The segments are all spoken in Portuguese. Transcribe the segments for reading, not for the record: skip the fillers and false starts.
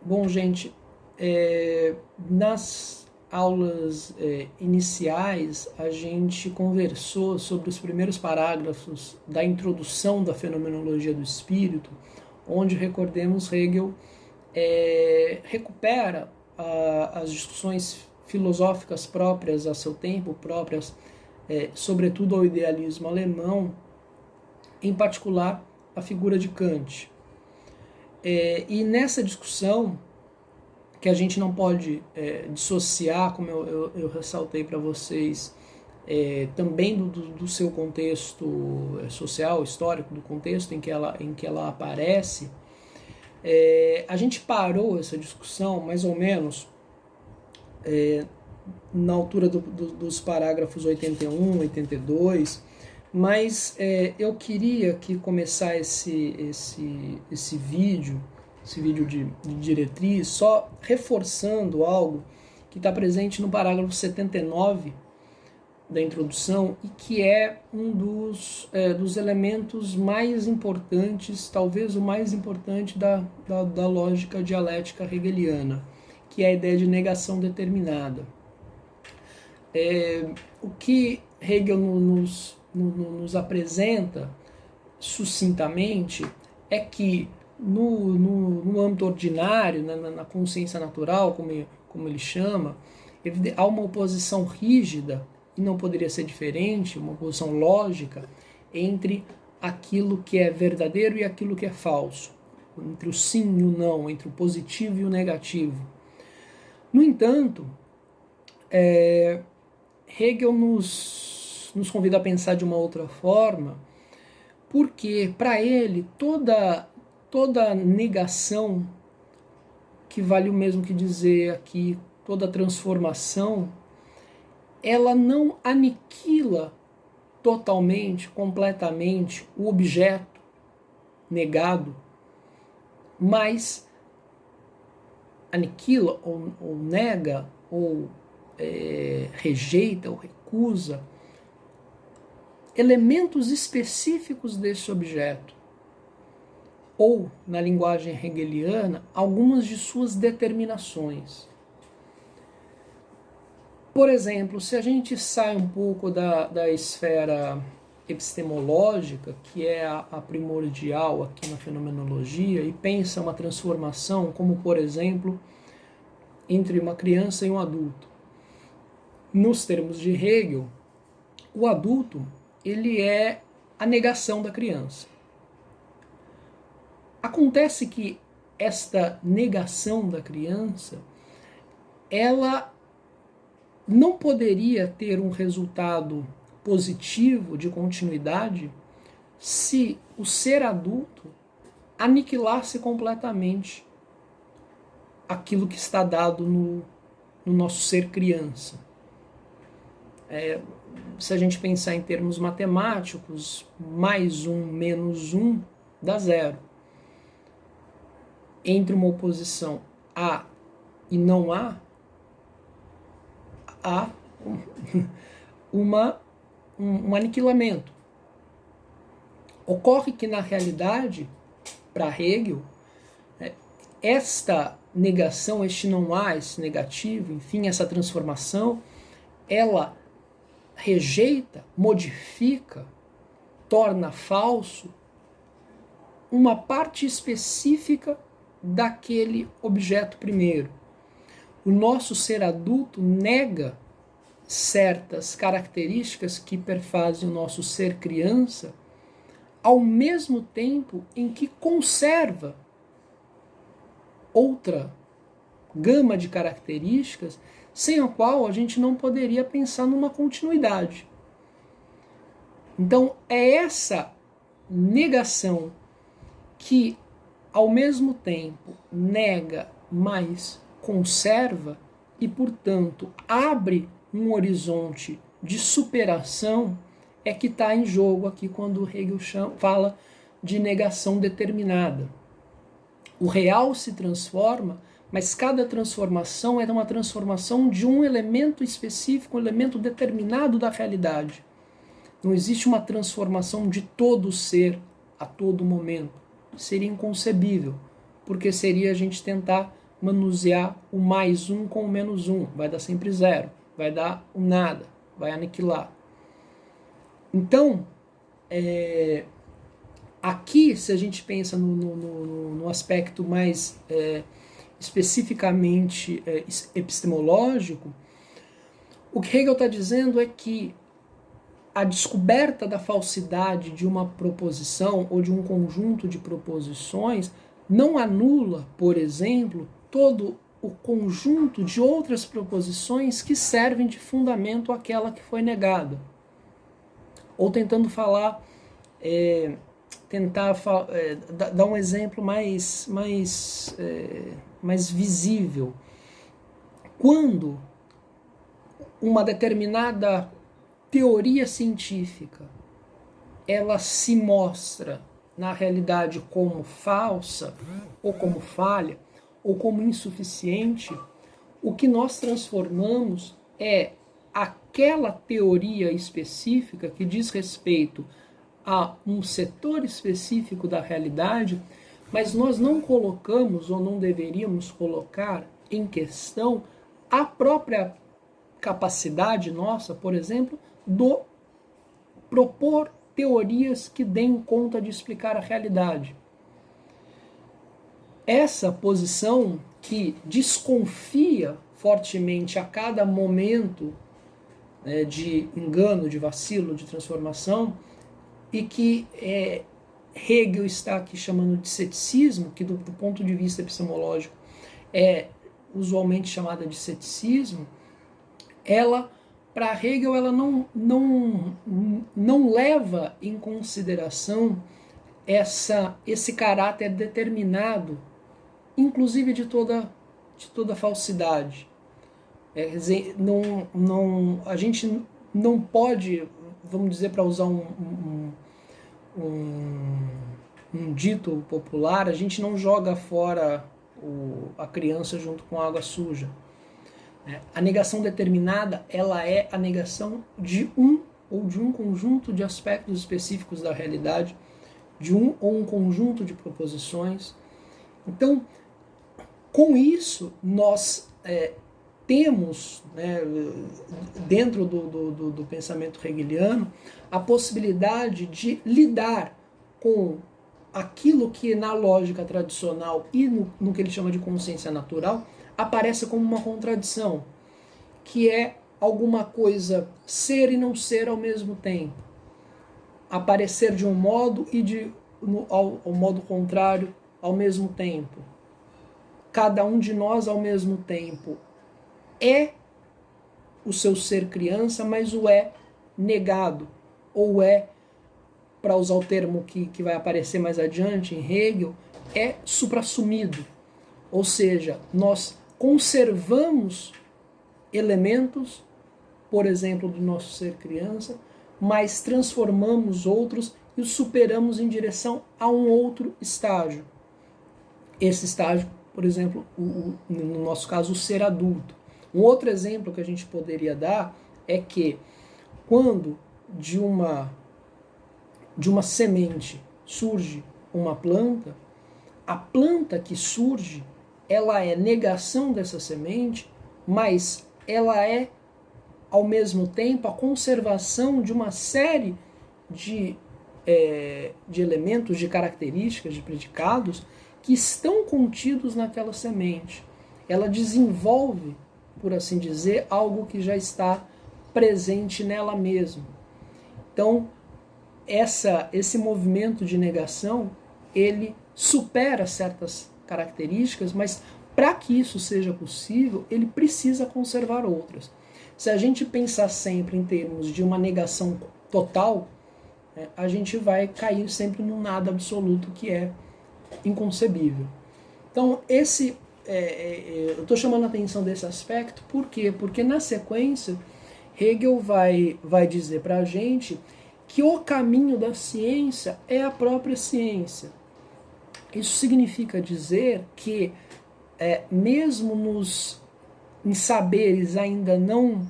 Bom, gente, nas aulas iniciais a gente conversou sobre os primeiros parágrafos da introdução da fenomenologia do espírito, onde, recordemos, Hegel recupera as discussões filosóficas próprias a seu tempo, próprias sobretudo ao idealismo alemão, em particular a figura de Kant. E nessa discussão, que a gente não pode dissociar, como eu ressaltei para vocês, também do seu contexto social, histórico, do contexto em que ela aparece, a gente parou essa discussão mais ou menos na altura dos parágrafos 81, 82, mas eu queria que começar esse vídeo de diretriz, só reforçando algo que está presente no parágrafo 79 da introdução e que é um dos elementos mais importantes, talvez o mais importante da lógica dialética hegeliana, que é a ideia de negação determinada. O que Hegel nos apresenta sucintamente é que no âmbito ordinário, na consciência natural, como ele chama, há uma oposição rígida, e não poderia ser diferente, uma oposição lógica, entre aquilo que é verdadeiro e aquilo que é falso, entre o sim e o não, entre o positivo e o negativo. No entanto, Hegel nos convida a pensar de uma outra forma, porque para ele toda negação, que vale o mesmo que dizer aqui, toda transformação, ela não aniquila totalmente, completamente o objeto negado, mas aniquila ou nega ou rejeita ou recusa elementos específicos desse objeto, ou, na linguagem hegeliana, algumas de suas determinações. Por exemplo, se a gente sai um pouco da esfera epistemológica, que é a primordial aqui na fenomenologia, e pensa uma transformação como, por exemplo, entre uma criança e um adulto. Nos termos de Hegel, o adulto ele é a negação da criança. Acontece que esta negação da criança, ela não poderia ter um resultado positivo de continuidade se o ser adulto aniquilasse completamente aquilo que está dado no nosso ser criança. Se a gente pensar em termos matemáticos, mais 1 menos 1 dá 0. Entre uma oposição A e não A, há um aniquilamento. Ocorre que, na realidade, para Hegel, esta negação, este não há, esse negativo, enfim, essa transformação, ela rejeita, modifica, torna falso uma parte específica daquele objeto primeiro. O nosso ser adulto nega certas características que perfazem o nosso ser criança, ao mesmo tempo em que conserva outra gama de características sem a qual a gente não poderia pensar numa continuidade. Então, é essa negação que, ao mesmo tempo, nega, mas conserva e, portanto, abre um horizonte de superação, é que está em jogo aqui quando Hegel fala de negação determinada. O real se transforma, mas cada transformação é uma transformação de um elemento específico, um elemento determinado da realidade. Não existe uma transformação de todo o ser a todo momento. Seria inconcebível, porque seria a gente tentar manusear o mais um com o menos um, vai dar sempre zero, vai dar o nada, vai aniquilar. Então, aqui, se a gente pensa no aspecto mais especificamente epistemológico, o que Hegel está dizendo é que a descoberta da falsidade de uma proposição ou de um conjunto de proposições não anula, por exemplo, todo o conjunto de outras proposições que servem de fundamento àquela que foi negada. Ou tentando falar, dar um exemplo mais visível. Quando uma determinada teoria científica ela se mostra na realidade como falsa, ou como falha, ou como insuficiente, o que nós transformamos é aquela teoria específica que diz respeito a um setor específico da realidade, mas nós não colocamos ou não deveríamos colocar em questão a própria capacidade nossa, por exemplo, do propor teorias que deem conta de explicar a realidade. Essa posição que desconfia fortemente a cada momento de engano, de vacilo, de transformação, e que Hegel está aqui chamando de ceticismo, que do ponto de vista epistemológico é usualmente chamada de ceticismo, ela, para Hegel, ela não leva em consideração esse caráter determinado, inclusive de toda falsidade. Quer dizer, a gente não pode, vamos dizer, para usar um dito popular, a gente não joga fora a criança junto com a água suja. A negação determinada, ela é a negação de um conjunto de aspectos específicos da realidade, de um conjunto de proposições. Então, com isso, nós temos, dentro do pensamento hegeliano, a possibilidade de lidar com aquilo que na lógica tradicional e no que ele chama de consciência natural aparece como uma contradição, que é alguma coisa ser e não ser ao mesmo tempo, aparecer de um modo e ao modo contrário ao mesmo tempo. Cada um de nós ao mesmo tempo é o seu ser criança, mas o é negado, ou para usar o termo que vai aparecer mais adiante em Hegel, é suprassumido. Ou seja, nós conservamos elementos, por exemplo, do nosso ser criança, mas transformamos outros e os superamos em direção a um outro estágio. Esse estágio, por exemplo, no nosso caso, o ser adulto. Um outro exemplo que a gente poderia dar é que quando de uma semente surge uma planta, a planta que surge, ela é negação dessa semente, mas ela é, ao mesmo tempo, a conservação de uma série de elementos, de características, de predicados que estão contidos naquela semente. Ela desenvolve, por assim dizer, algo que já está presente nela mesma. Então, esse movimento de negação, ele supera certas características, mas para que isso seja possível, ele precisa conservar outras. Se a gente pensar sempre em termos de uma negação total, a gente vai cair sempre num nada absoluto que é inconcebível. Então, eu estou chamando a atenção desse aspecto, por quê? Porque na sequência, Hegel vai dizer para a gente que o caminho da ciência é a própria ciência. Isso significa dizer que, mesmo em saberes ainda não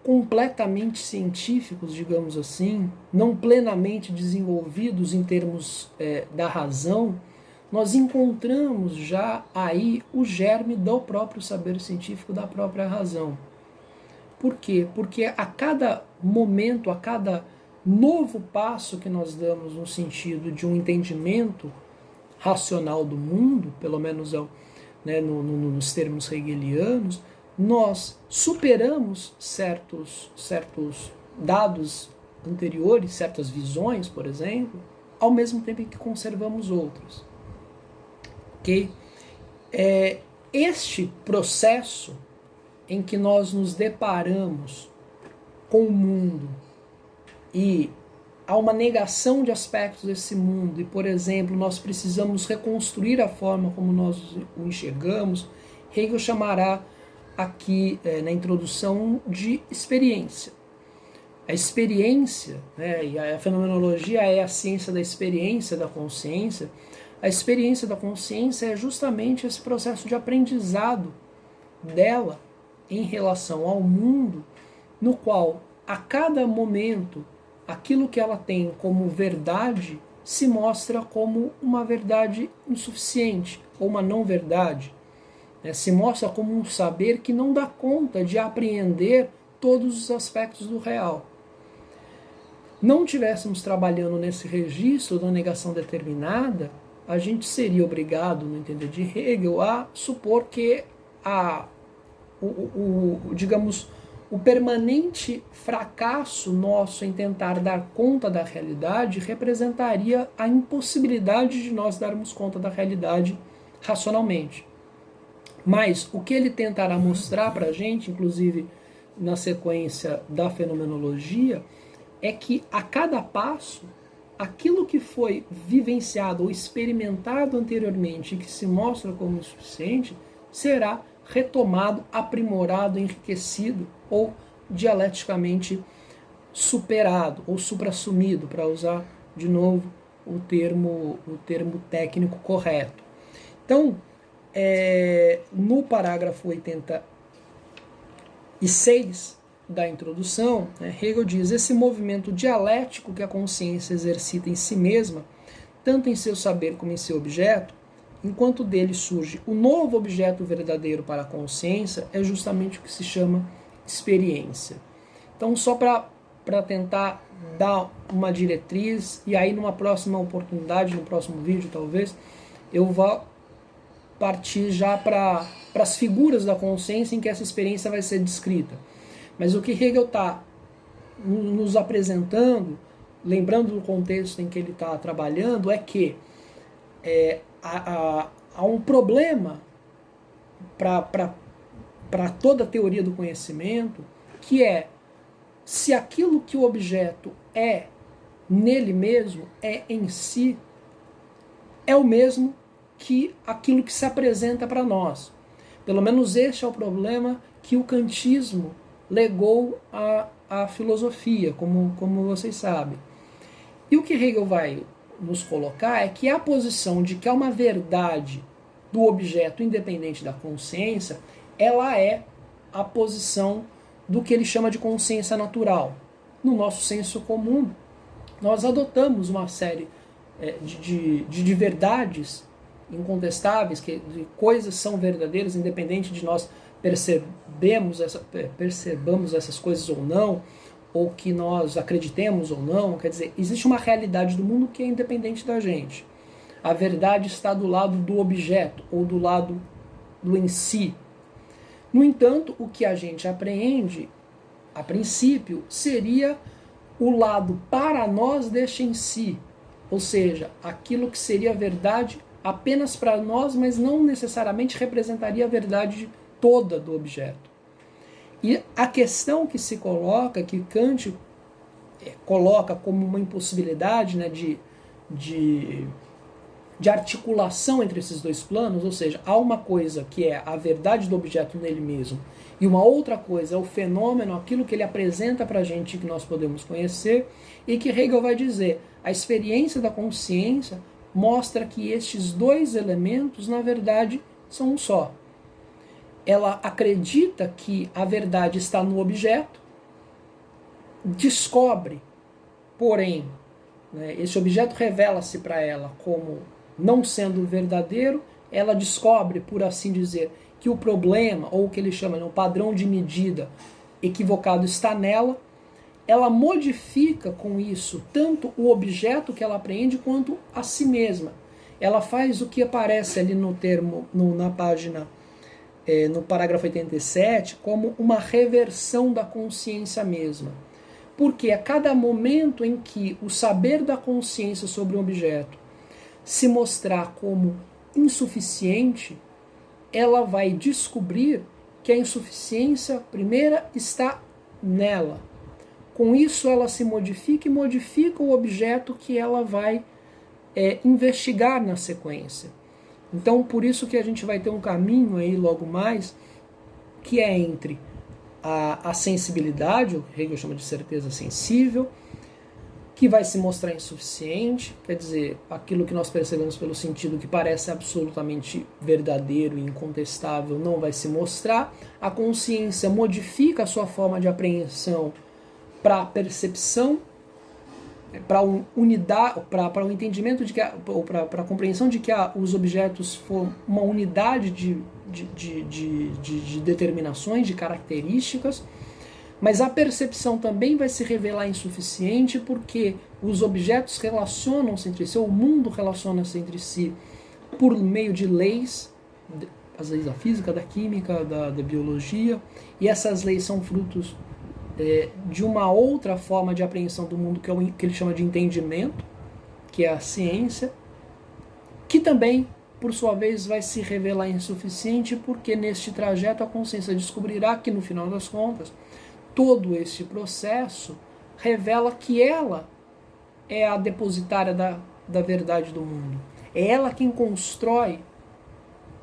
completamente científicos, digamos assim, não plenamente desenvolvidos em termos da razão, nós encontramos já aí o germe do próprio saber científico, da própria razão. Por quê? Porque a cada momento, a cada novo passo que nós damos no sentido de um entendimento racional do mundo, pelo menos nos termos hegelianos, nós superamos certos dados anteriores, certas visões, por exemplo, ao mesmo tempo em que conservamos outros. Ok? Este processo em que nós nos deparamos com o mundo e há uma negação de aspectos desse mundo e, por exemplo, nós precisamos reconstruir a forma como nós o enxergamos, Hegel chamará aqui na introdução de experiência. A experiência, e a fenomenologia é a ciência da experiência da consciência. A experiência da consciência é justamente esse processo de aprendizado dela em relação ao mundo, no qual a cada momento aquilo que ela tem como verdade se mostra como uma verdade insuficiente ou uma não verdade. Se mostra como um saber que não dá conta de apreender todos os aspectos do real. Não tivéssemos trabalhando nesse registro da negação determinada, a gente seria obrigado, no entender de Hegel, a supor que o permanente fracasso nosso em tentar dar conta da realidade representaria a impossibilidade de nós darmos conta da realidade racionalmente. Mas o que ele tentará mostrar para a gente, inclusive na sequência da fenomenologia, é que a cada passo, aquilo que foi vivenciado ou experimentado anteriormente e que se mostra como insuficiente, será retomado, aprimorado, enriquecido ou dialeticamente superado ou suprassumido, para usar de novo o termo técnico correto. Então, no parágrafo 86 da introdução, Hegel diz: esse movimento dialético que a consciência exercita em si mesma, tanto em seu saber como em seu objeto, enquanto dele surge o novo objeto verdadeiro para a consciência, é justamente o que se chama experiência. Então, só para tentar dar uma diretriz, e aí numa próxima oportunidade, no próximo vídeo talvez, eu vou partir já para as figuras da consciência em que essa experiência vai ser descrita. Mas o que Hegel está nos apresentando, lembrando do contexto em que ele está trabalhando, é que há um problema para toda a teoria do conhecimento, que é se aquilo que o objeto é nele mesmo, é em si, é o mesmo que aquilo que se apresenta para nós. Pelo menos este é o problema que o kantismo legou à filosofia, como vocês sabem. E o que Hegel vai nos colocar é que a posição de que há uma verdade do objeto independente da consciência, ela é a posição do que ele chama de consciência natural. No nosso senso comum, nós adotamos uma série de verdades incontestáveis, que coisas são verdadeiras, independente de nós percebamos essas coisas ou não, ou que nós acreditemos ou não. Quer dizer, existe uma realidade do mundo que é independente da gente. A verdade está do lado do objeto, ou do lado do em si. No entanto, o que a gente apreende, a princípio, seria o lado para nós deste em si. Ou seja, aquilo que seria verdade apenas para nós, mas não necessariamente representaria a verdade toda do objeto. E a questão que se coloca, que Kant coloca como uma impossibilidade, né, de articulação entre esses dois planos, ou seja, há uma coisa que é a verdade do objeto nele mesmo, e uma outra coisa é o fenômeno, aquilo que ele apresenta para a gente que nós podemos conhecer, e que Hegel vai dizer, a experiência da consciência mostra que estes dois elementos, na verdade, são um só. Ela acredita que a verdade está no objeto, descobre, porém, esse objeto revela-se para ela como não sendo verdadeiro, ela descobre, por assim dizer, que o problema, ou o que ele chama, o padrão de medida equivocado está nela, ela modifica com isso tanto o objeto que ela apreende quanto a si mesma. Ela faz o que aparece ali no termo, na página, no parágrafo 87, como uma reversão da consciência mesma. Porque a cada momento em que o saber da consciência sobre um objeto se mostrar como insuficiente, ela vai descobrir que a insuficiência primeira está nela. Com isso, ela se modifica e modifica o objeto que ela vai investigar na sequência. Então, por isso que a gente vai ter um caminho aí logo mais, que é entre a sensibilidade, o Hegel chama de certeza sensível, que vai se mostrar insuficiente, quer dizer, aquilo que nós percebemos pelo sentido que parece absolutamente verdadeiro e incontestável não vai se mostrar. A consciência modifica a sua forma de apreensão para a percepção, para unidade, para o entendimento de que, ou para a compreensão de que os objetos foram uma unidade de determinações, de características, mas a percepção também vai se revelar insuficiente porque os objetos relacionam-se entre si, o mundo relaciona-se entre si por meio de leis, as leis da física, da química, da biologia, e essas leis são frutos de uma outra forma de apreensão do mundo que ele chama de entendimento, que é a ciência, que também, por sua vez, vai se revelar insuficiente porque neste trajeto a consciência descobrirá que, no final das contas, todo este processo revela que ela é a depositária da verdade do mundo. É ela quem constrói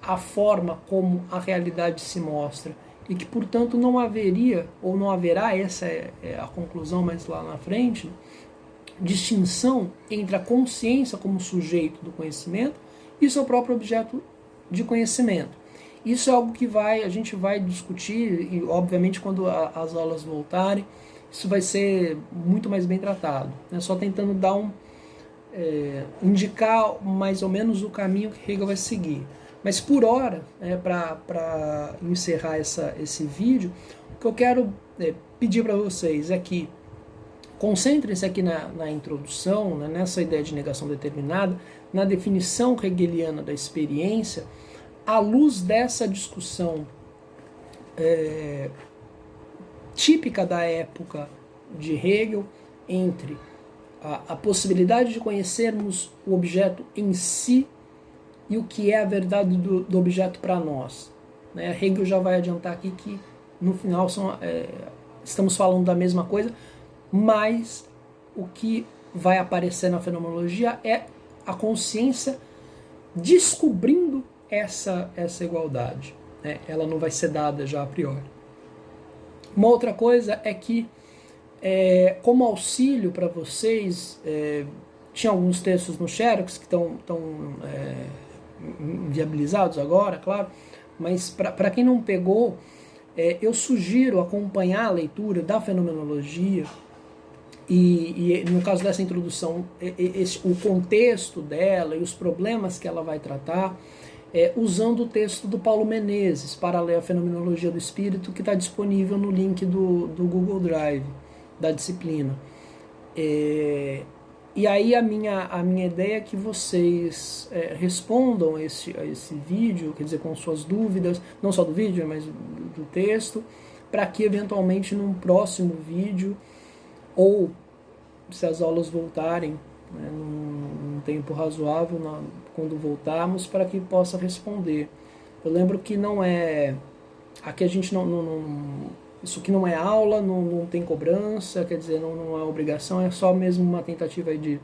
a forma como a realidade se mostra. E que, portanto, não haveria, ou não haverá, essa é a conclusão mais lá na frente, distinção entre a consciência como sujeito do conhecimento e seu próprio objeto de conhecimento. Isso é algo que a gente vai discutir, e obviamente quando as aulas voltarem, isso vai ser muito mais bem tratado. Só tentando dar indicar mais ou menos o caminho que Hegel vai seguir. Mas por hora, para encerrar esse vídeo, o que eu quero pedir para vocês é que concentrem-se aqui na introdução, nessa ideia de negação determinada, na definição hegeliana da experiência, à luz dessa discussão típica da época de Hegel entre a possibilidade de conhecermos o objeto em si e o que é a verdade do objeto para nós. Hegel já vai adiantar aqui que, no final, estamos falando da mesma coisa, mas o que vai aparecer na fenomenologia é a consciência descobrindo essa igualdade. Ela não vai ser dada já a priori. Uma outra coisa é que, como auxílio para vocês, tinha alguns textos no Xerox que estão viabilizados agora, claro, mas para quem não pegou, eu sugiro acompanhar a leitura da fenomenologia e no caso dessa introdução, o contexto dela e os problemas que ela vai tratar, usando o texto do Paulo Menezes, para ler a Fenomenologia do Espírito, que está disponível no link do Google Drive, da disciplina. E aí a minha ideia é que vocês respondam a esse vídeo, quer dizer, com suas dúvidas, não só do vídeo, mas do texto, para que eventualmente num próximo vídeo, ou se as aulas voltarem, num tempo razoável, quando voltarmos, para que possa responder. Eu lembro que não é... Aqui a gente isso aqui não é aula, não tem cobrança, quer dizer, não é obrigação, é só mesmo uma tentativa de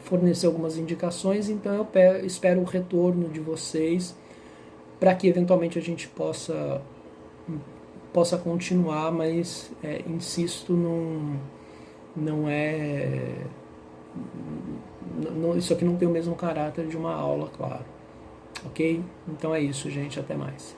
fornecer algumas indicações, então eu espero o retorno de vocês para que eventualmente a gente possa continuar, mas insisto, isso aqui não tem o mesmo caráter de uma aula, claro. Ok? Então é isso, gente, até mais.